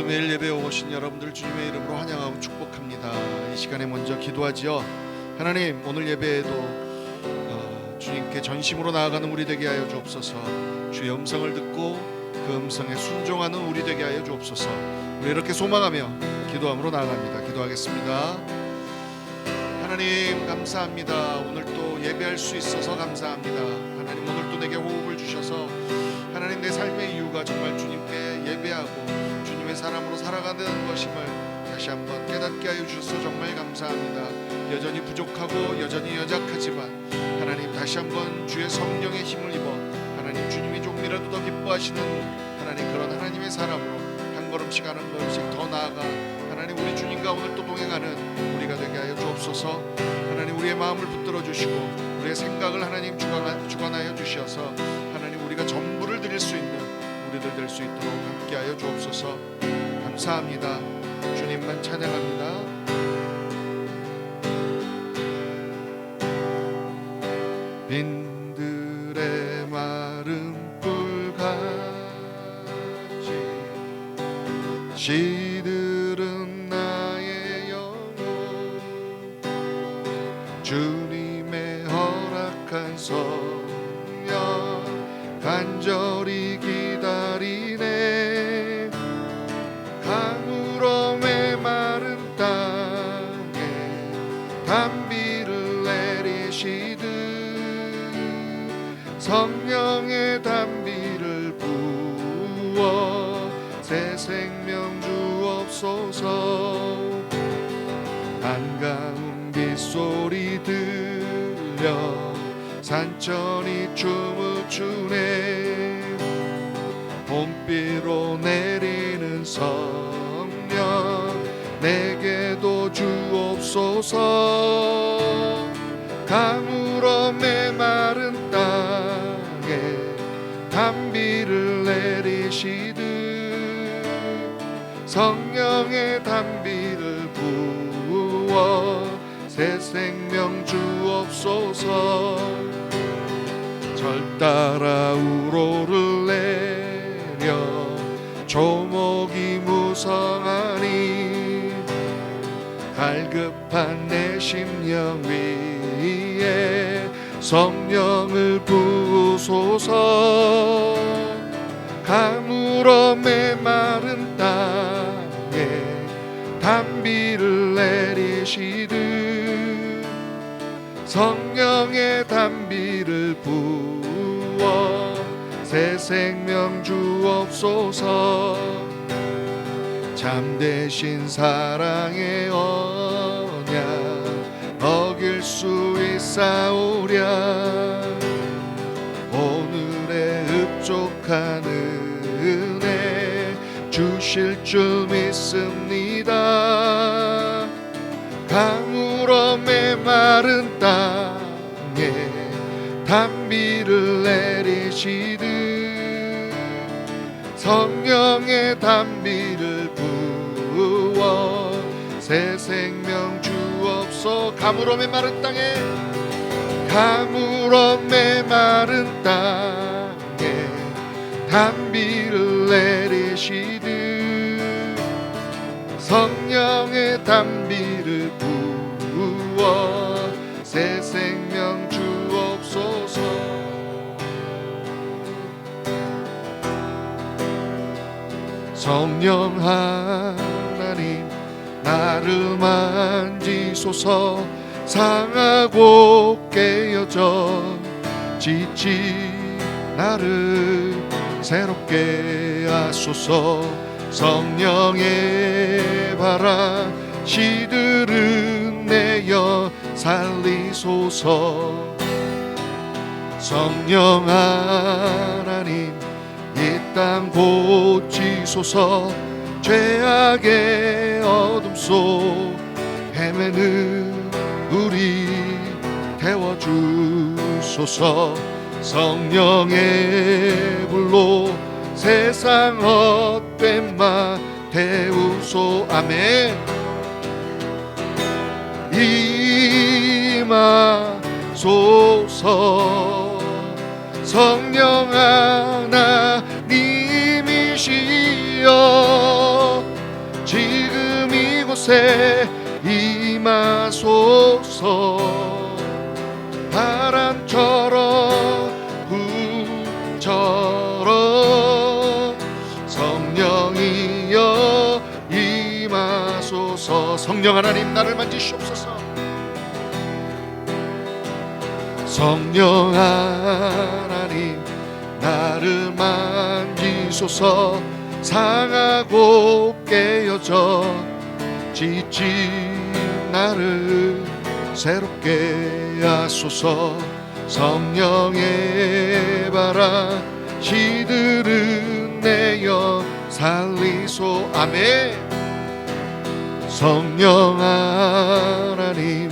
매일 예배에 오신 여러분들 주님의 이름으로 환영하고 축복합니다. 이 시간에 먼저 기도하지요. 하나님, 오늘 예배에도 주님께 전심으로 나아가는 우리 되게 하여 주옵소서. 주의 음성을 듣고 그 음성에 순종하는 우리 되게 하여 주옵소서. 우리 이렇게 소망하며 기도함으로 나아갑니다. 기도하겠습니다. 하나님, 감사합니다. 오늘 또 예배할 수 있어서 감사합니다. 하나님, 오늘 또 내게 호흡을 주셔서 하나님, 내 삶의 이유가 정말 주님께 예배하고 주님의 사람으로 살아가는 것임을 다시 한번 깨닫게 하여 주셔서 정말 감사합니다. 여전히 부족하고 여전히 연약하지만 하나님, 다시 한번 주의 성령의 힘을 입어 하나님, 주님이 조금이라도 더 기뻐하시는 하나님, 그런 하나님의 사람으로 한 걸음씩 한 걸음씩 더 나아가 하나님, 우리 주님과 오늘 또 동행하는 우리가 되게 하여 주옵소서. 하나님, 우리의 마음을 붙들어 주시고 우리의 생각을 하나님 주관하여 주셔서 하나님, 우리가 전부를 드릴 수 있는 우리들 될 수 있도록 함께하여 주옵소서. 감사합니다. 주님만 찬양합니다. 빈들의 마른 뿔같이 시들은 나의 영혼, 주님의 허락한 성령 간절히 기다리네. 강으로 메마른 땅에 단비를 내리시듯 성령의 단비를 부어 새 생명 주옵소서. 한가운 빗소리 들려 산천이 춤을 추네. 봄비로 내리는 성령 내게도 주옵소서. 강으로 메마른 땅에 단비를 내리시듯 성령의 단비를 부어 새 생명 주옵소서. 절 따라 우로를 내려 조목이 무성하니 갈급한 내 심령 위에 성령을 부으소서. 가물어 메마른 땅에 단비를 내리시듯 성령의 단비를 부어 새 생명 주옵소서. 참되신 사랑의 언약 어길 수 있사오랴. 오늘의 흡족한 은혜 주실 줄 믿습니다. 강으로 메마른 땅에 단비를 내리시듯 성령의 단비를 부어 새 생명 주옵소. 가물어 메마른 땅에 가물어 메마른 땅에 단비를 내리시듯 성령의 단비를 부어 새 생명 주옵소서. 성령 하나님 나를 만지소서. 상하고 깨어져 지친 나를 새롭게 하소서. 성령의 바람 시들은 내어 살리소서. 성령 하나님 이 땅 고치소서. 죄악의 어둠 속 헤매는 우리 태워주소서. 성령의 불로 세상 헛된 마 태우소. 아멘. 임하소서. 성령 하나님이시여 이곳에 임하소서. 바람처럼 불처럼 성령이여 임하소서. 성령 하나님 나를 만지시옵소서. 성령 하나님 나를 만지소서. 상하고 깨어져 지친 나를 새롭게 하소서. 성령의 바람 시들은 내 영 살리소. 아멘. 성령 하나님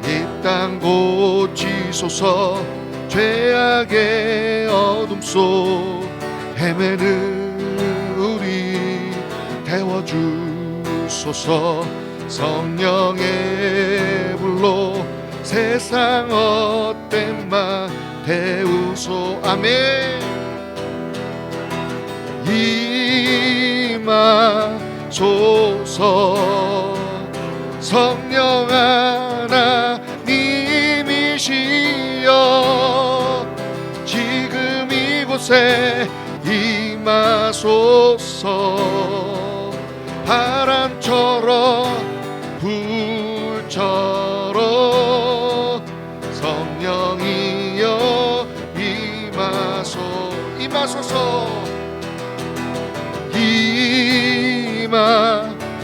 이 땅 고치소서. 죄악의 어둠 속 헤매는 우리 태워주소서. 성령의 불로 세상 헛된 맘 태우소. 아멘. 임하소서. 성령 하나님이시여 지금 이곳에 임하소서. 바람처럼 불처럼 성령이여 임하소서.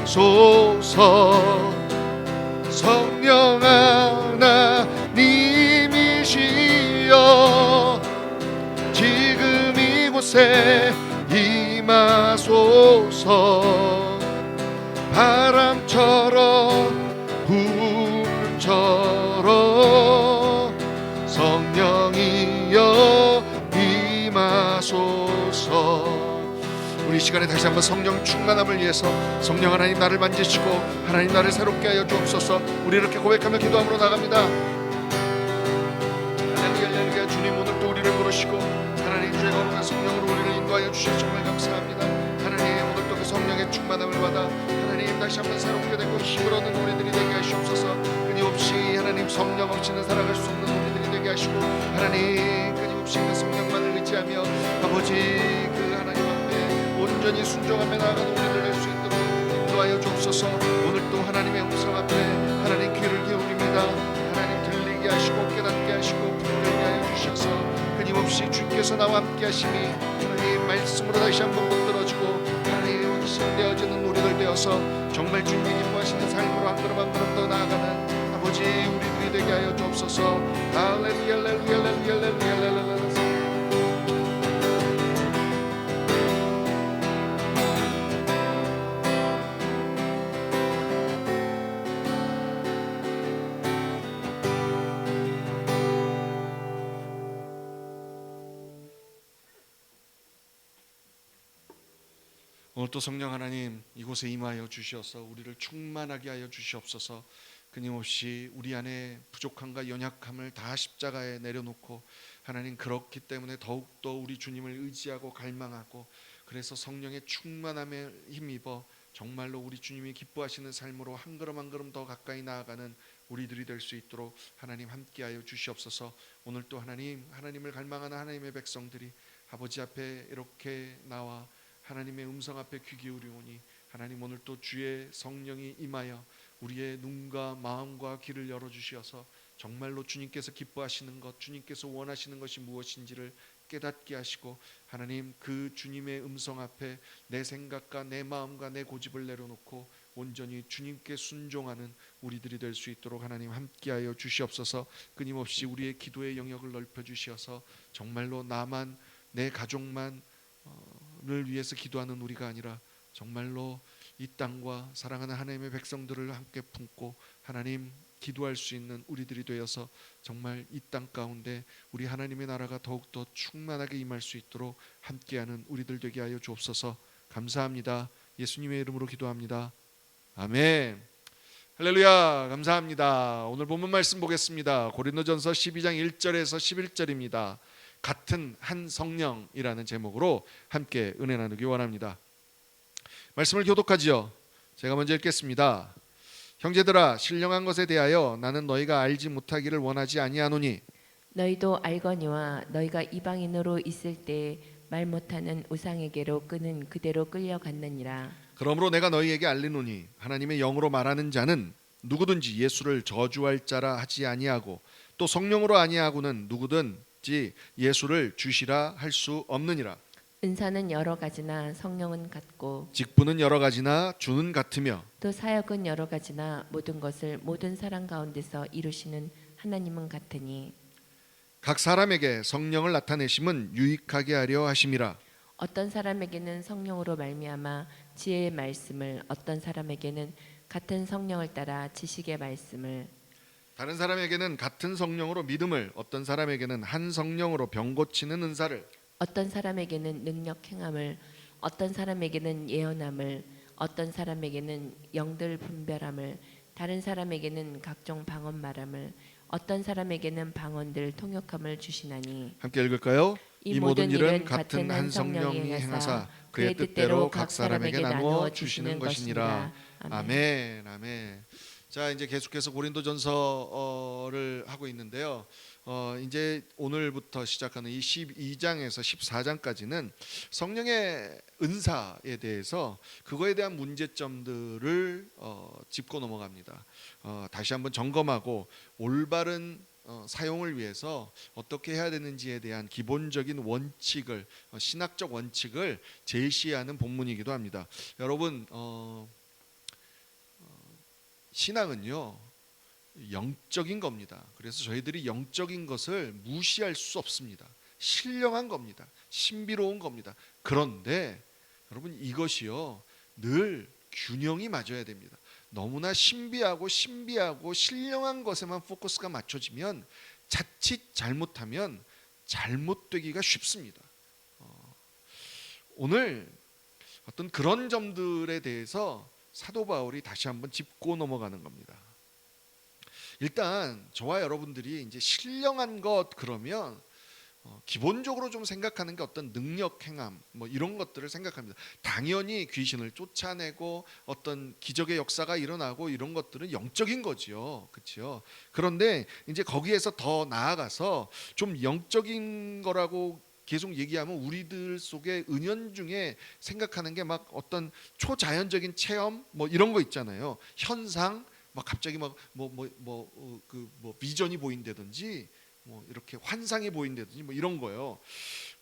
임하소서. 성령 하나님이시여 지금 이곳에 임하소서. 바람처럼 불처럼 성령이여 임하소서. 우리 시간에 다시 한번 성령 충만함을 위해서 성령 하나님 나를 만지시고 하나님 나를 새롭게 하여 주옵소서. 우리 이렇게 고백하며 기도함으로 나갑니다. 할렐루야 할렐루야. 주님 오늘 또 우리를 부르시고 하나님 주의 거룩한 성령으로 우리를 인도하여 주셔서 정말 감사합니다. 하나님 오늘 또 그 성령의 충만함을 받아 하나님 다시 한번 새롭게 되고 힘을 얻는 우리들이 되게 하시옵소서. 끊임없이 하나님 성령 없이는 살아갈 수 없는 우리들이 되게 하시고 하나님 끊임없이 그 성령만을 의지하며 아버지 그 하나님 온전히 순종하며 나아가는 우리들 될 수 있도록 인도하여 주옵소서. 오늘 또 하나님의 음성 앞에 하나님 귀를 기울입니다. 하나님 들리게 하시고 깨닫게 하시고 분별하게 하여 주셔서 끊임없이 주께서 나와 함께 하심이 하나님 말씀으로 다시 한번 붙들어지고 하나님 확신되어지는 우리들 되어서 정말 주님이 기뻐하시는 삶으로 한 걸음 한 걸음 더 나아가는 아버지 우리들이 되게 하여 주옵소서. 할렐루야 할렐루야 할렐루야 할렐루야. 오늘 또 성령 하나님 이곳에 임하여 주시어서 우리를 충만하게 하여 주시옵소서. 끊임없이 우리 안에 부족함과 연약함을 다 십자가에 내려놓고 하나님 그렇기 때문에 더욱더 우리 주님을 의지하고 갈망하고 그래서 성령의 충만함에 힘입어 정말로 우리 주님이 기뻐하시는 삶으로 한 걸음 한 걸음 더 가까이 나아가는 우리들이 될 수 있도록 하나님 함께하여 주시옵소서. 오늘 또 하나님을 갈망하는 하나님의 백성들이 아버지 앞에 이렇게 나와 하나님의 음성 앞에 귀 기울이오니 하나님 오늘 또 주의 성령이 임하여 우리의 눈과 마음과 귀를 열어주시어서 정말로 주님께서 기뻐하시는 것, 주님께서 원하시는 것이 무엇인지를 깨닫게 하시고 하나님 그 주님의 음성 앞에 내 생각과 내 마음과 내 고집을 내려놓고 온전히 주님께 순종하는 우리들이 될 수 있도록 하나님 함께하여 주시옵소서. 끊임없이 우리의 기도의 영역을 넓혀 주시어서 정말로 나만 내 가족만 를 위해서 기도하는 우리가 아니라 정말로 이 땅과 사랑하는 하나님의 백성들을 함께 품고 하나님 기도할 수 있는 우리들이 되어서 정말 이 땅 가운데 우리 하나님의 나라가 더욱더 충만하게 임할 수 있도록 함께하는 우리들 되게 하여 주옵소서. 감사합니다. 예수님의 이름으로 기도합니다. 아멘. 할렐루야. 감사합니다. 오늘 본문 말씀 보겠습니다. 고린도전서 12장 1절에서 11절입니다. 같은 한 성령이라는 제목으로 함께 은혜 나누기 원합니다. 말씀을 교독하지요. 제가 먼저 읽겠습니다. 형제들아 신령한 것에 대하여 나는 너희가 알지 못하기를 원하지 아니하노니 너희도 알거니와 너희가 이방인으로 있을 때 말 못하는 우상에게로 끄는 그대로 끌려갔느니라. 그러므로 내가 너희에게 알리노니 하나님의 영으로 말하는 자는 누구든지 예수를 저주할 자라 하지 아니하고 또 성령으로 아니하고는 누구든지 예수를 주시라 할 수 없느니라. 은사는 여러 가지나 성령은 같고 직분은 여러 가지나 주는 같으며 또 사역은 여러 가지나 모든 것을 모든 사람 가운데서 이루시는 하나님은 같으니 각 사람에게 성령을 나타내심은 유익하게 하려 하심이라. 어떤 사람에게는 성령으로 말미암아 지혜의 말씀을, 어떤 사람에게는 같은 성령을 따라 지식의 말씀을, 다른 사람에게는 같은 성령으로 믿음을, 어떤 사람에게는 한 성령으로 병 고치는 은사를, 어떤 사람에게는 능력 행함을, 어떤 사람에게는 예언함을, 어떤 사람에게는 영들 분별함을, 다른 사람에게는 각종 방언 말함을, 어떤 사람에게는 방언들 통역함을 주시나니 함께 읽을까요? 이 모든 일은 같은 한 성령이 행하사 그의 뜻대로 각 사람에게 나누어 주시는 것이니라. 아멘. 아멘. 자, 이제 계속해서 고린도전서를 하고 있는데요. 이제 오늘부터 시작하는 이 12장에서 14장까지는 성령의 은사에 대해서 그거에 대한 문제점들을 짚고 넘어갑니다. 다시 한번 점검하고 올바른 사용을 위해서 어떻게 해야 되는지에 대한 기본적인 원칙을, 신학적 원칙을 제시하는 본문이기도 합니다. 여러분, 신앙은요 영적인 겁니다. 그래서 저희들이 영적인 것을 무시할 수 없습니다. 신령한 겁니다. 신비로운 겁니다. 그런데 여러분, 이것이요 늘 균형이 맞아야 됩니다. 너무나 신비하고 신령한 것에만 포커스가 맞춰지면 자칫 잘못하면 잘못되기가 쉽습니다. 오늘 어떤 그런 점들에 대해서 사도 바울이 다시 한번 짚고 넘어가는 겁니다. 일단 저와 여러분들이 이제 신령한 것 그러면 기본적으로 좀 생각하는 게 어떤 능력 행함 뭐 이런 것들을 생각합니다. 당연히 귀신을 쫓아내고 어떤 기적의 역사가 일어나고 이런 것들은 영적인 거지요. 그렇죠? 그런데 이제 거기에서 더 나아가서 좀 영적인 거라고 계속 얘기하면 우리들 속에 은연중에 생각하는 게 막 어떤 초자연적인 체험 뭐 이런 거 있잖아요. 현상 막 갑자기 막 비전이 보인다든지 뭐 이렇게 환상이 보인다든지 뭐 이런 거요.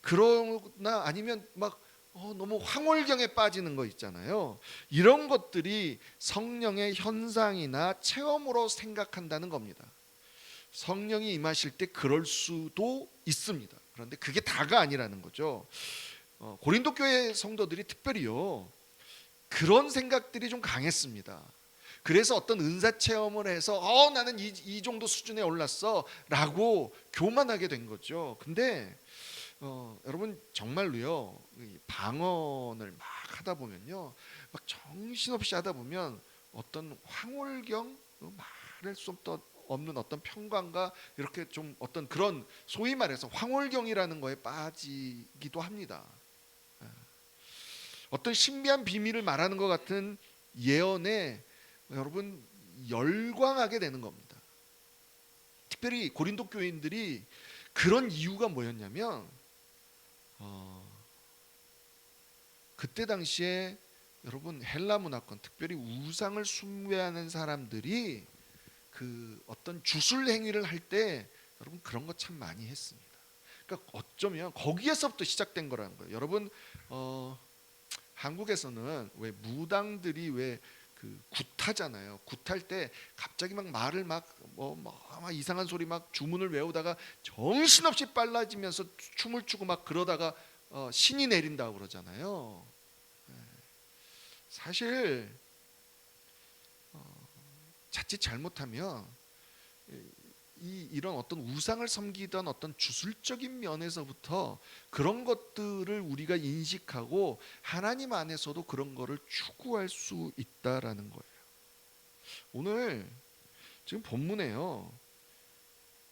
그러나 아니면 막 너무 황홀경에 빠지는 거 있잖아요. 이런 것들이 성령의 현상이나 체험으로 생각한다는 겁니다. 성령이 임하실 때 그럴 수도 있습니다. 그런데 그게 다가 아니라는 거죠. 고린도 교회 성도들이 특별히요 그런 생각들이 좀 강했습니다. 그래서 어떤 은사 체험을 해서 나는 이 정도 수준에 올랐어 라고 교만하게 된 거죠. 근데 여러분 정말로요 방언을 막 하다 보면요 막 정신없이 하다 보면 어떤 황홀경 말할 수 없는 어떤 평강과 이렇게 좀 어떤 그런 소위 말해서 황홀경이라는 거에 빠지기도 합니다. 어떤 신비한 비밀을 말하는 것 같은 예언에 여러분 열광하게 되는 겁니다. 특별히 고린도 교인들이 그런 이유가 뭐였냐면 그때 당시에 여러분 헬라 문화권 특별히 우상을 숭배하는 사람들이 그 어떤 주술 행위를 할 때 여러분 그런 거 참 많이 했습니다. 그러니까 어쩌면 거기에서부터 시작된 거라는 거예요. 여러분 한국에서는 왜 무당들이 왜 그 굿하잖아요. 굿할 때 갑자기 막 말을 막 이상한 소리 막 주문을 외우다가 정신없이 빨라지면서 춤을 추고 막 그러다가 신이 내린다고 그러잖아요. 사실 자칫 잘못하면 이런 어떤 우상을 섬기던 어떤 주술적인 면에서부터 그런 것들을 우리가 인식하고 하나님 안에서도 그런 거를 추구할 수 있다라는 거예요. 오늘 지금 본문에요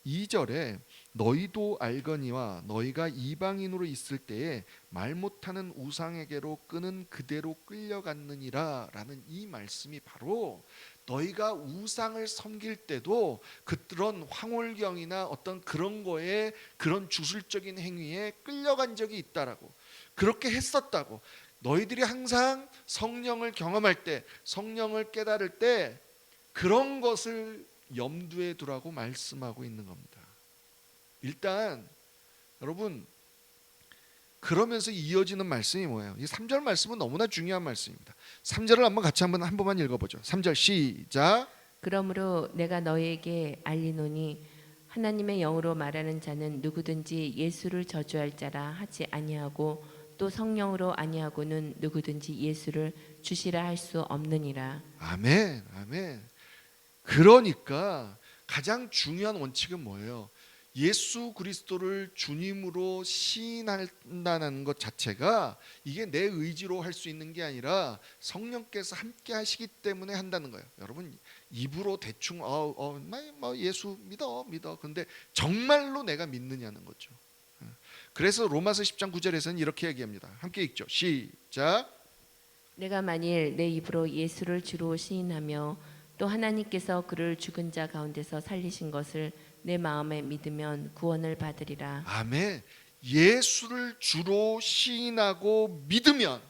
2절에 너희도 알거니와 너희가 이방인으로 있을 때에 말 못하는 우상에게로 끄는 그대로 끌려갔느니라 라는 이 말씀이 바로 너희가 우상을 섬길 때도 그런 황홀경이나 어떤 그런 거에 그런 주술적인 행위에 끌려간 적이 있다라고, 그렇게 했었다고. 너희들이 항상 성령을 경험할 때, 성령을 깨달을 때 그런 것을 염두에 두라고 말씀하고 있는 겁니다. 일단 여러분, 그러면서 이어지는 말씀이 뭐예요? 이 3절 말씀은 너무나 중요한 말씀입니다. 3절을 한번 같이 한 번만 읽어보죠. 3절 시작. 그러므로 내가 너희에게 알리노니 하나님의 영으로 말하는 자는 누구든지 예수를 저주할 자라 하지 아니하고 또 성령으로 아니하고는 누구든지 예수를 주시라 할 수 없느니라. 아멘, 아멘. 그러니까 가장 중요한 원칙은 뭐예요? 예수 그리스도를 주님으로 시인한다는 것 자체가 이게 내 의지로 할 수 있는 게 아니라 성령께서 함께 하시기 때문에 한다는 거예요. 여러분, 입으로 대충 예수 믿어. 그런데 정말로 내가 믿느냐는 거죠. 그래서 로마서 10장 9절에서는 이렇게 얘기합니다. 함께 읽죠. 시작. 내가 만일 내 입으로 예수를 주로 시인하며 또 하나님께서 그를 죽은 자 가운데서 살리신 것을 내 마음에 믿으면 구원을 받으리라. 아멘. 예수를 주로 시인하고 믿으면,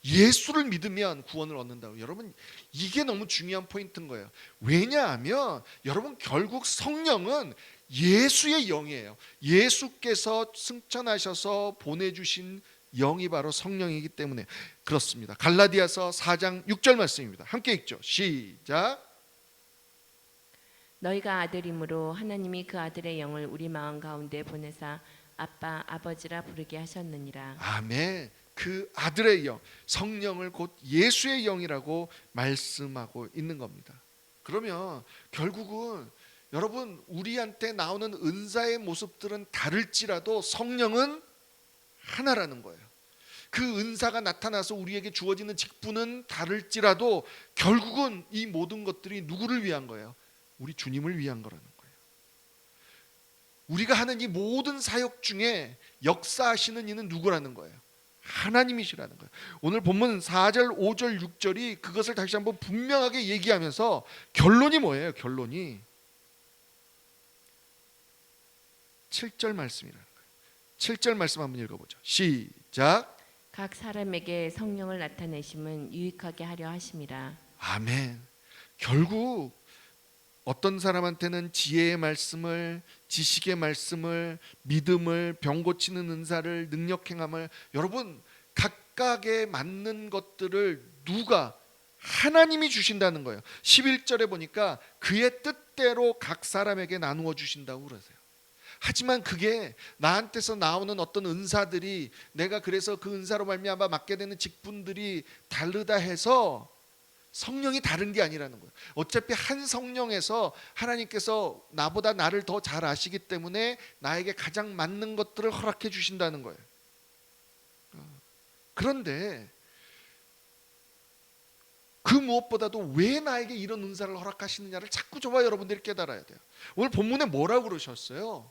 예수를 믿으면 구원을 얻는다고. 여러분, 이게 너무 중요한 포인트인 거예요. 왜냐하면 여러분, 결국 성령은 예수의 영이에요. 예수께서 승천하셔서 보내주신 영이 바로 성령이기 때문에 그렇습니다. 갈라디아서 4장 6절 말씀입니다. 함께 읽죠. 시작. 너희가 아들이므로 하나님이 그 아들의 영을 우리 마음 가운데 보내사 아빠 아버지라 부르게 하셨느니라. 아멘. 그 아들의 영, 성령을 곧 예수의 영이라고 말씀하고 있는 겁니다. 그러면 결국은 여러분, 우리한테 나오는 은사의 모습들은 다를지라도 성령은 하나라는 거예요. 그 은사가 나타나서 우리에게 주어지는 직분은 다를지라도 결국은 이 모든 것들이 누구를 위한 거예요? 우리 주님을 위한 거라는 거예요. 우리가 하는 이 모든 사역 중에 역사하시는 이는 누구라는 거예요? 하나님이시라는 거예요. 오늘 본문 4절, 5절, 6절이 그것을 다시 한번 분명하게 얘기하면서 결론이 뭐예요? 결론이 7절 말씀이라는 거예요. 7절 말씀 한번 읽어보죠. 시작. 각 사람에게 성령을 나타내심은 유익하게 하려 하심이라. 아멘. 결국 어떤 사람한테는 지혜의 말씀을, 지식의 말씀을, 믿음을, 병 고치는 은사를, 능력 행함을, 여러분 각각에 맞는 것들을 누가? 하나님이 주신다는 거예요. 11절에 보니까 그의 뜻대로 각 사람에게 나누어 주신다고 그러세요. 하지만 그게 나한테서 나오는 어떤 은사들이, 내가 그래서 그 은사로 말미암아 맡게 되는 직분들이 다르다 해서 성령이 다른 게 아니라는 거예요. 어차피 한 성령에서 하나님께서 나보다 나를 더 잘 아시기 때문에 나에게 가장 맞는 것들을 허락해 주신다는 거예요. 그런데 그 무엇보다도 왜 나에게 이런 은사를 허락하시느냐를 자꾸 저와 여러분들이 깨달아야 돼요. 오늘 본문에 뭐라고 그러셨어요?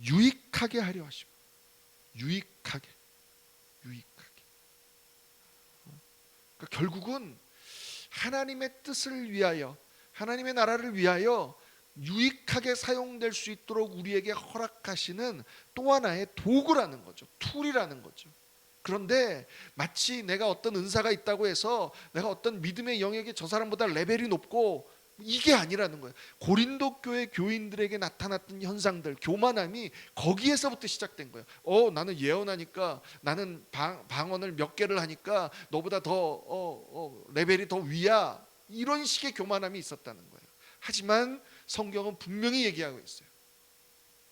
유익하게 하려 하시고, 유익하게. 그러니까 결국은 하나님의 뜻을 위하여, 하나님의 나라를 위하여 유익하게 사용될 수 있도록 우리에게 허락하시는 또 하나의 도구라는 거죠. 툴이라는 거죠. 그런데 마치 내가 어떤 은사가 있다고 해서 내가 어떤 믿음의 영역에 저 사람보다 레벨이 높고, 이게 아니라는 거예요. 고린도 교회 교인들에게 나타났던 현상들, 교만함이 거기에서부터 시작된 거예요. 나는 예언하니까, 나는 방언을 몇 개를 하니까 너보다 더 레벨이 더 위야. 이런 식의 교만함이 있었다는 거예요. 하지만 성경은 분명히 얘기하고 있어요.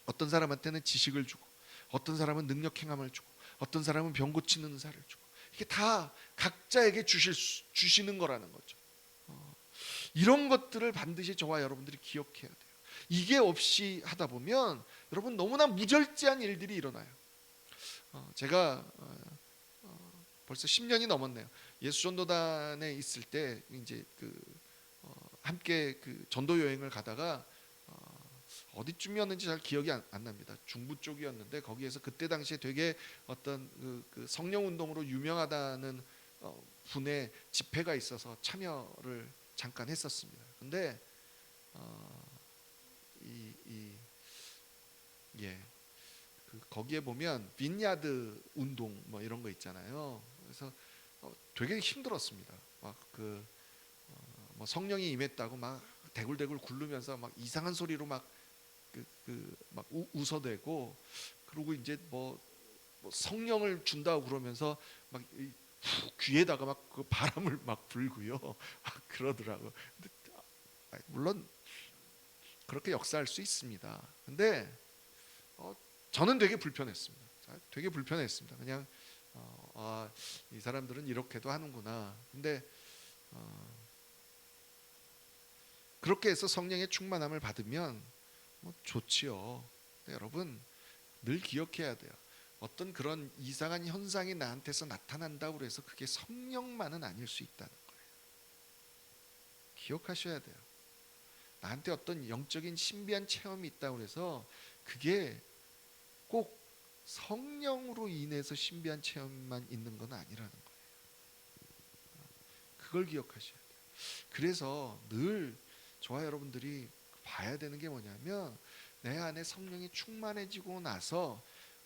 어떤 사람한테는 지식을 주고, 어떤 사람은 능력 행함을 주고, 어떤 사람은 병 고치는 은사를 주고, 이게 다 각자에게 주시는 거라는 거죠. 이런 것들을 반드시 저와 여러분들이 기억해야 돼요. 이게 없이 하다 보면 여러분 너무나 무절제한 일들이 일어나요. 제가 벌써 10년이 넘었네요. 예수전도단에 있을 때 이제 함께 전도 여행을 가다가 어디쯤이었는지 잘 기억이 안 납니다. 중부 쪽이었는데 거기에서 그때 당시에 되게 어떤 그 성령 운동으로 유명하다는 분의 집회가 있어서 잠깐 했었습니다. 근데 이, 이, 예, 거기에 보면 빈야드 운동 뭐 이런 거 있잖아요. 그래서 되게 힘들었습니다. 뭐 성령이 임했다고 막 대굴대굴 굴르면서 막 이상한 소리로 막 웃어대고, 그리고 이제 뭐 성령을 준다고 그러면서 막 귀에다가 막 그 바람을 막 불고요. 막 그러더라고. 근데 물론 그렇게 역사할 수 있습니다. 근데 저는 되게 불편했습니다. 되게 불편했습니다. 그냥 이 사람들은 이렇게도 하는구나. 근데 그렇게 해서 성령의 충만함을 받으면 뭐 좋지요. 근데 여러분 늘 기억해야 돼요. 어떤 그런 이상한 현상이 나한테서 나타난다고 해서 그게 성령만은 아닐 수 있다는 거예요. 기억하셔야 돼요. 나한테 어떤 영적인 신비한 체험이 있다고 해서 그게 꼭 성령으로 인해서 신비한 체험만 있는 건 아니라는 거예요. 그걸 기억하셔야 돼요. 그래서 늘 저와 여러분들이 봐야 되는 게 뭐냐면, 내 안에 성령이 충만해지고 나서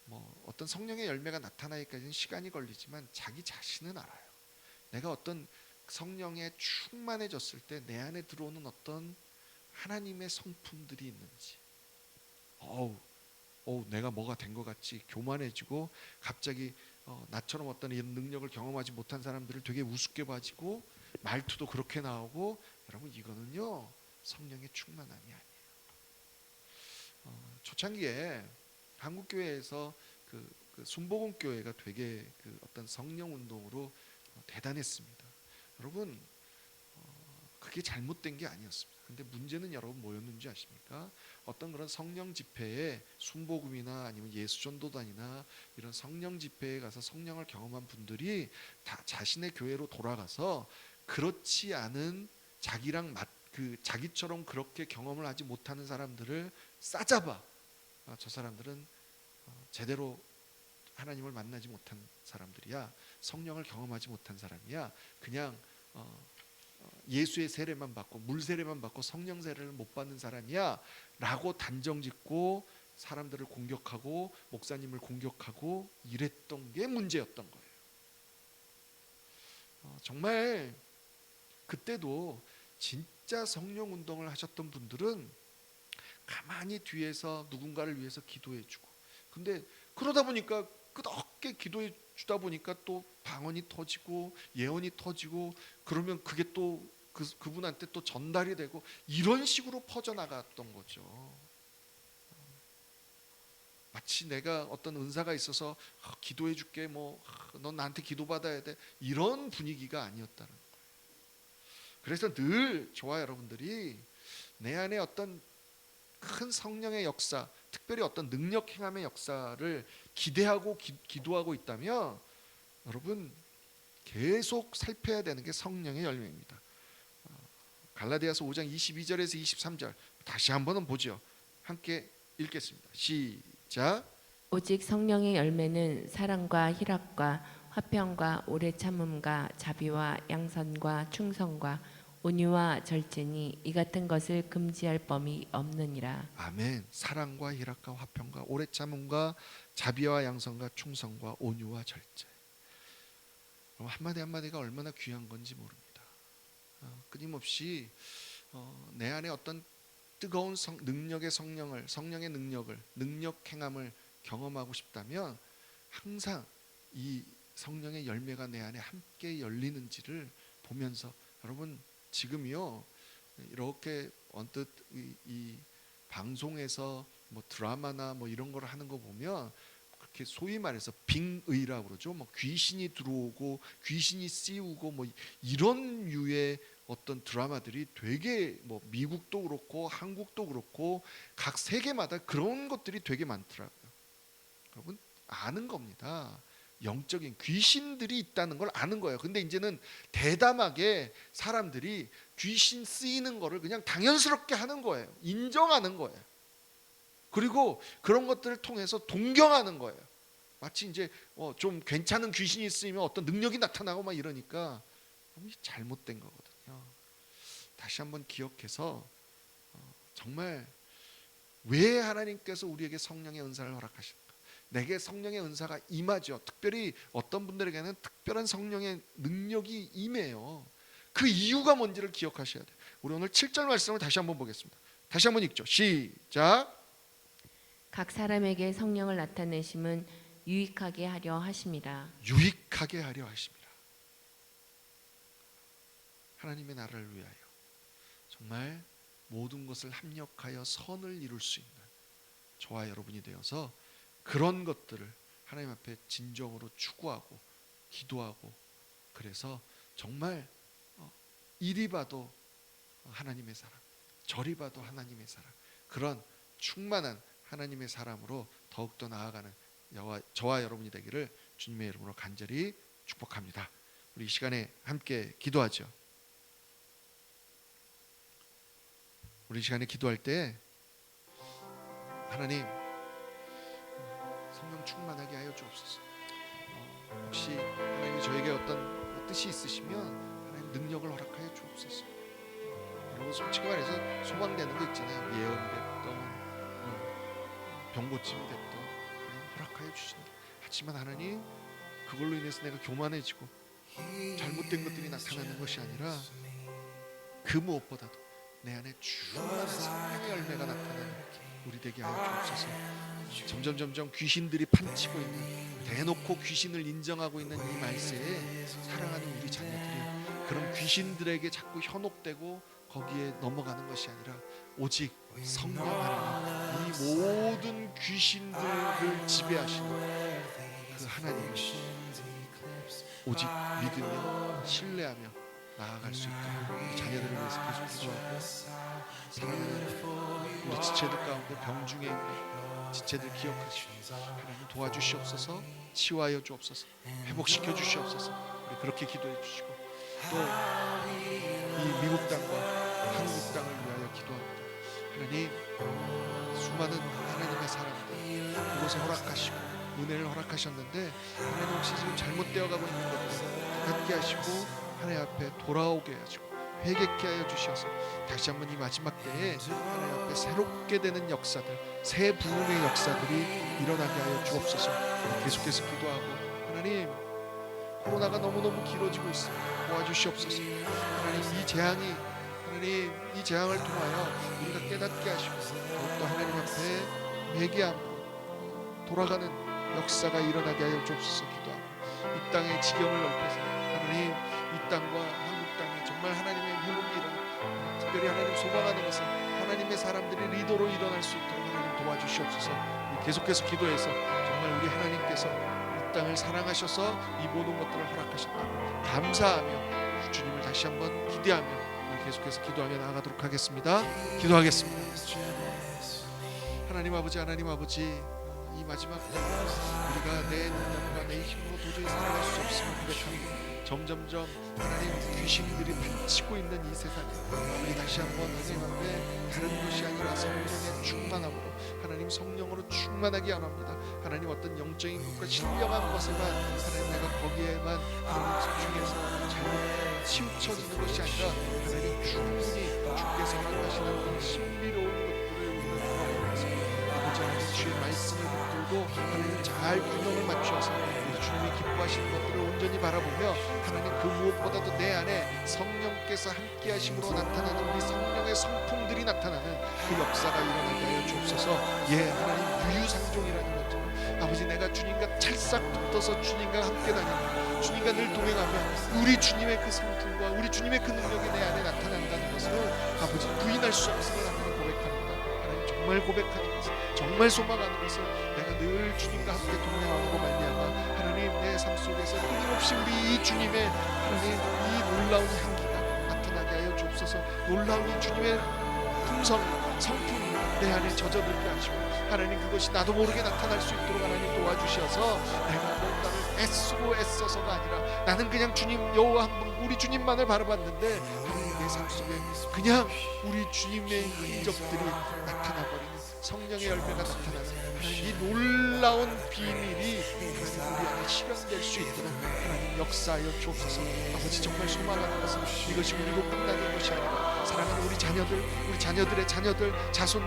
뭐 어떤 성령의 열매가 나타나기까지는 시간이 걸리지만 자기 자신은 알아요. 내가 어떤 성령에 충만해졌을 때 내 안에 들어오는 어떤 하나님의 성품들이 있는지, 내가 뭐가 된 것 같이 교만해지고, 갑자기 나처럼 어떤 이런 능력을 경험하지 못한 사람들을 되게 우습게 봐지고, 말투도 그렇게 나오고, 여러분 이거는요 성령의 충만함이 아니에요. 초창기에 한국 교회에서 그 순복음교회가 되게 어떤 성령 운동으로 대단했습니다. 여러분 그게 잘못된 게 아니었습니다. 근데 문제는 여러분 뭐였는지 아십니까? 어떤 그런 성령 집회에 순복음이나 아니면 예수전도단이나 이런 성령 집회에 가서 성령을 경험한 분들이 다 자신의 교회로 돌아가서 그렇지 않은 자기처럼 그렇게 경험을 하지 못하는 사람들을 싸잡아, 저 사람들은 제대로 하나님을 만나지 못한 사람들이야, 성령을 경험하지 못한 사람이야, 그냥 예수의 세례만 받고 물 세례만 받고 성령 세례를 못 받는 사람이야 라고 단정짓고 사람들을 공격하고 목사님을 공격하고 이랬던 게 문제였던 거예요. 정말 그때도 진짜 성령 운동을 하셨던 분들은 가만히 뒤에서 누군가를 위해서 기도해주고, 근데 그러다 보니까 끝없게 기도해 주다 보니까 또 방언이 터지고 예언이 터지고, 그러면 그게 또 그분한테 또 전달이 되고, 이런 식으로 퍼져나갔던 거죠. 마치 내가 어떤 은사가 있어서 기도해 줄게, 넌 나한테 기도받아야 돼, 이런 분위기가 아니었다는 거예요. 그래서 늘 저와 여러분들이 내 안에 어떤 큰 성령의 역사, 특별히 어떤 능력 행함의 역사를 기대하고 기도하고 있다면, 여러분 계속 살펴야 되는 게 성령의 열매입니다. 갈라디아서 5장 22절에서 23절 다시 한번 보죠. 함께 읽겠습니다. 시작. 오직 성령의 열매는 사랑과 희락과 화평과 오래 참음과 자비와 양선과 충성과 온유와 절제니 이 같은 것을 금지할 범이 없느니라. 아멘. 사랑과 희락과 화평과 오래 참음과 자비와 양선과 충성과 온유와 절제. 한마디 한마디가 얼마나 귀한 건지 모릅니다. 끊임없이 내 안에 어떤 뜨거운 능력의 성령의 능력을, 능력 행함을 경험하고 싶다면 항상 이 성령의 열매가 내 안에 함께 열리는지를 보면서, 여러분 지금이요 이렇게 언뜻 이 방송에서 뭐 드라마나 뭐 이런 걸 하는 거 보면 그렇게 소위 말해서 빙의라고 그러죠. 뭐 귀신이 들어오고 귀신이 씌우고 뭐 이런 류의 어떤 드라마들이 되게 뭐 미국도 그렇고 한국도 그렇고 각 세계마다 그런 것들이 되게 많더라고요. 여러분 아는 겁니다. 영적인 귀신들이 있다는 걸 아는 거예요. 근데 이제는 대담하게 사람들이 귀신 쓰이는 거를 그냥 당연스럽게 하는 거예요. 인정하는 거예요. 그리고 그런 것들을 통해서 동경하는 거예요. 마치 이제 좀 괜찮은 귀신이 쓰이면 어떤 능력이 나타나고 막 이러니까 잘못된 거거든요. 다시 한번 기억해서 정말 왜 하나님께서 우리에게 성령의 은사를 허락하시는가? 내게 성령의 은사가 임하죠. 특별히 어떤 분들에게는 특별한 성령의 능력이 임해요. 그 이유가 뭔지를 기억하셔야 돼요. 우리 오늘 7절 말씀을 다시 한번 보겠습니다. 다시 한번 읽죠. 시작. 각 사람에게 성령을 나타내심은 유익하게 하려 하심이라. 유익하게 하려 하심이라. 하나님의 나라를 위하여 정말 모든 것을 합력하여 선을 이룰 수 있는 저와 여러분이 되어서 그런 것들을 하나님 앞에 진정으로 추구하고 기도하고, 그래서 정말 이리 봐도 하나님의 사람, 저리 봐도 하나님의 사람, 그런 충만한 하나님의 사람으로 더욱더 나아가는 저와 여러분이 되기를 주님의 이름으로 간절히 축복합니다. 우리 이 시간에 함께 기도하죠. 우리 이 시간에 기도할 때 하나님 성령 충만하게 하여 주옵소서. 혹시 하나님이 저에게 어떤 뜻이 있으시면 하나님 능력을 허락하여 주옵소서. 여러분 솔직히 말해서 소망되는 거 있잖아요. 예언이 됐던 병고침이 됐던 하나님 허락하여 주신다. 하지만 하나님 그걸로 인해서 내가 교만해지고 잘못된 것들이 나타나는 것이 아니라 그 무엇보다도 내 안에 충만한 성령의 열매가 나타나는 우리 되게 하여 주옵소서. 점점 귀신들이 판치고 있는, 대놓고 귀신을 인정하고 있는 이 말세에 사랑하는 우리 자녀들이 그런 귀신들에게 자꾸 현혹되고 거기에 넘어가는 것이 아니라 오직 성령 하나님, 이 모든 귀신들을 지배하시는 그 하나님을 오직 믿으며 신뢰하며 나아갈 수 있도록 우리 자녀들을 위해서 계속 기도하고, 사랑하는 우리 지체들 가운데 병중에 있는 지체들 기억하시고 하나님 도와주시옵소서. 치유하여 주옵소서. 회복시켜 주시옵소서. 우리 그렇게 기도해 주시고, 또 이 미국 땅과 한국 땅을 위하여 기도합니다. 하나님 수많은 하나님의 사람들 그곳에 허락하시고 은혜를 허락하셨는데 하나님 혹시 지금 잘못되어 가고 있는 것들 갖게 하시고 하나님 앞에 돌아오게 하시고 회개케 하여 주셔서 다시 한번 이 마지막 때에 하나님 앞에 새롭게 되는 역사들, 새 부흥의 역사들이 일어나게 하여 주옵소서. 계속해서 기도하고, 하나님 코로나가 너무너무 길어지고 있습니다. 도와주시옵소서. 하나님 이 재앙을 통하여 우리가 깨닫게 하시고 더욱더 하나님 앞에 회개하고 돌아가는 역사가 일어나게 하여 주옵소서. 기도하고 이 땅의 지경을 넓혀서 하나님 이 땅과 한국 땅에 정말 하나님의 회복이 일어나, 특별히 하나님 소망하는 것은 하나님의 사람들이 리더로 일어날 수 있도록 하나님 도와주시옵소서. 계속해서 기도해서 정말 우리 하나님께서 이 땅을 사랑하셔서 이 모든 것들을 허락하셨다 감사하며 주님을 다시 한번 기대하며 우리 계속해서 기도하며 나아가도록 하겠습니다. 기도하겠습니다. 하나님 아버지, 이 마지막 우리가 내 능력과 내 힘으로 도저히 살아갈 수 없음을 고백합니다. 점점점 하나님 귀신들이 판치고 있는 이 세상에 우리 다시 한번 하나님 앞에 다른 것이 아니라 성령의 충만함으로 하나님 성령으로 충만하게 원합니다. 하나님 어떤 영적인 것과 신령한 것에만 하나님 내가 거기에만 하나님 집중해서 잘못 치우쳐지는 것이 아니라 하나님 충분히 주께서 허락하시는 신비로운 것들을 우리가 돌아보면서 아버지 하나님 주의 말씀을 붙들고 하나님 잘 균형을 맞추어서 주님이 기뻐하시는 것들을 온전히 바라보며 하나님 그 무엇보다도 내 안에 성령께서 함께 하심으로 나타나는 우리 성령의 성품들이 나타나는 그 역사가 일어나게 하여 주옵소서. 하나님 유유상종이라는 것처럼 아버지 내가 주님과 찰싹 붙어서 주님과 함께 다니는, 주님과 늘 동행하며 우리 주님의 그 성품과 우리 주님의 그 능력이 내 안에 나타난다는 것을 아버지 부인할 수 없음을 하나님 고백합니다. 하나님 정말 고백하는 것을, 정말 소망하는 것을 내가 늘 주님과 함께 동행하고 말미암아 하나님 내 삶 속에서 끊임없이 우리 이 주님의 하나님 이 놀라운 향기가 나타나게 하여 주옵소서. 놀라운 이 주님의 품성, 성품이 내 안에 젖어들게 하시고 하나님 그것이 나도 모르게 나타날 수 있도록 하나님 도와주셔서 내가 뭔가를 애쓰고 애써서가 아니라 나는 그냥 주님 여호와 한 분 우리 주님만을 바라봤는데 하나님 내 삶 속에 그냥 우리 주님의 흔적들이 나타나버리는 성령의 열매가 나타나는 하나님 이 놀라운 비밀이 우리 안에 실현될 수 있도록 하나님 역사하여 주옵소서. 아버지 정말 소망하는 것은 이것이 우리로 끝나는 것이 아니라 사랑하는 우리 자녀들, 우리 자녀들의 자녀들, 자손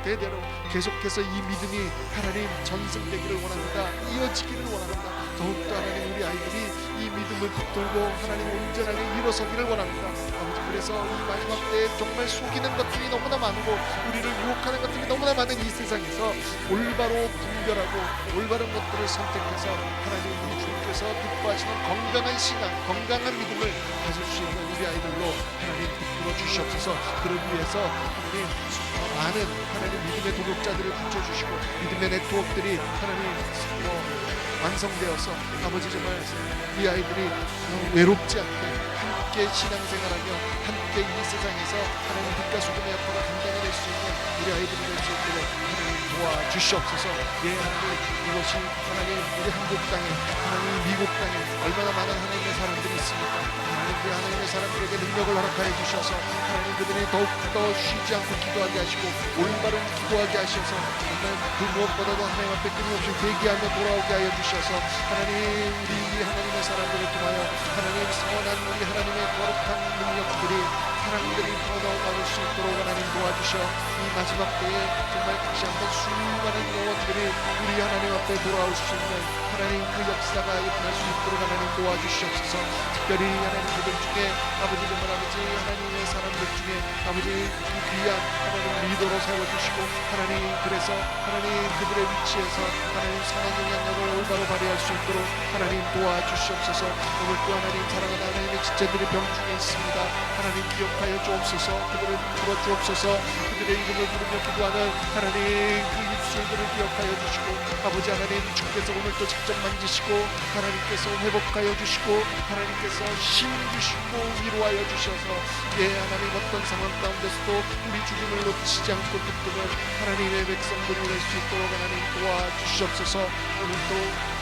대대로 계속해서 이 믿음이 하나님 전승되기를 원합니다. 이어지기를 원합니다. 더욱더 하나님 우리 아이들이 이 믿음을 붙들고 하나님 온전하게 일어서기를 원합니다. 아버지, 그래서 이 마지막 때에 정말 속이는 것들이 너무나 많고 우리를 유혹하는 것들이 너무나 많은 이 세상에서 올바로 분별하고 올바른 것들을 선택해서 하나님 우리 주님께서 기뻐하시는 건강한 신앙, 건강한 믿음을 가질 수 있는 우리 아이들로 하나님 붙들어 주시옵소서. 그러기 위해서 하나님 많은 하나님 믿음의 도덕자들을 붙여주시고 믿음의 네트워크들이 하나님 완성되어서 아버지 정말 이 아이들이 외롭지 않게 함께 신앙생활하며 함께 이 세상에서 하나님 빛과 소금의 역할을 감당해낼 수 있는 우리 아이들이 될 수 있도록 하나님 도와주시옵소서. 예, 하나님 이것이 하나님 우리 한국 땅에 하나님 미국 땅에 얼마나 많은 하나님의 사람들이 있습니까? 하나님 그 하나님의 사람들에게 능력을 허락하여 주셔서 하나님 그들이 더욱더 쉬지 않고 기도하게 하시고 올바른 기도하게 하셔서 정말 그 무엇보다도 하나님 앞에 끊임없이 대기하며 돌아오게 하여 주셔서 하나님 우리 하나님의 사람들을 통하여 하나님 선한 우리 하나님의 거룩한 능력들이 사랑들이 퍼져나갈 수 있도록 하나님 도와주셔 이 마지막 때에 정말 다시 한번 수많은 영혼들이 우리 하나님 앞에 돌아올 수 있는 하나님 그 역사가 일어날 수 있도록 하나님 도와주시옵소서. 특별히 하나님 그들 중에 아버지 정말 아버지 하나님의 사람들 중에 아버지 그 귀한 하나님 리더로 세워주시고 하나님 그래서 하나님 그들의 위치에서 하나님 선한 영향력을 올바로 발휘할 수 있도록 하나님 도와주시옵소서. 오늘 또 하나님 사랑하는 하나님의 지체들이 병중에 있습니다. 하나님 기억하여 주옵소서. 그들을 풀어주옵소서. 그들의 이름을 부르며 기도하는 하나님 그 입술들을 기억하여 주시고 아버지 하나님 주께서 오늘 또 직접 만지시고 하나님께서 회복하여 주시고 하나님께서 힘 주시고 위로하여 주셔서 예 하나님 어떤 상황 가운데서도 우리 주님을 놓치지 않고 붙드는 하나님의 백성들이 될 수 있도록 하나님 도와주시옵소서. 오늘 또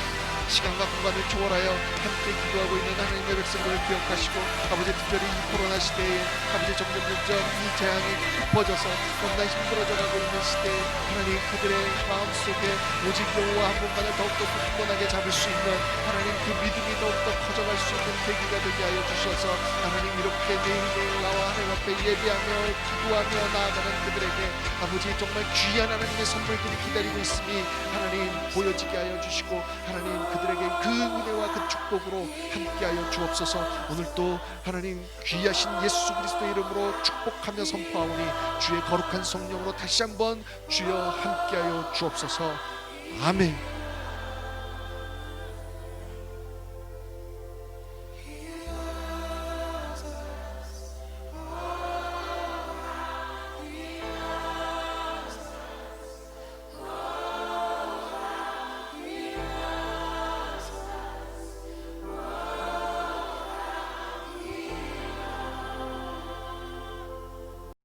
시간과 공간을 초월하여 함께 기도하고 있는 하나님의 백성들을 기억하시고 아버지 특별히 이 코로나 시대에 아버지 점점 이 재앙이 깊어져서 너무나 힘들어져 가고 있는 시대에 하나님 그들의 마음속에 오직 여호와 한 분만을 더욱더 굳건하게 잡을 수 있는 하나님 그 믿음이 더욱더 커져갈 수 있는 계기가 되게 하여 주셔서 하나님 이렇게 매일매일 나와 하나님 앞에 예배하며 기도하며 나아가는 그들에게 아버지 정말 귀한 하나님의 선물들이 기다리고 있음이 하나님 보여지게 하여 주시고 하나님 그들에게 그 은혜와 그 축복으로 함께하여 주옵소서. 오늘 또 하나님 귀하신 예수 그리스도의 이름으로 축복하며 선포하오니 주의 거룩한 성령으로 다시 한번 주여 함께하여 주옵소서. 아멘.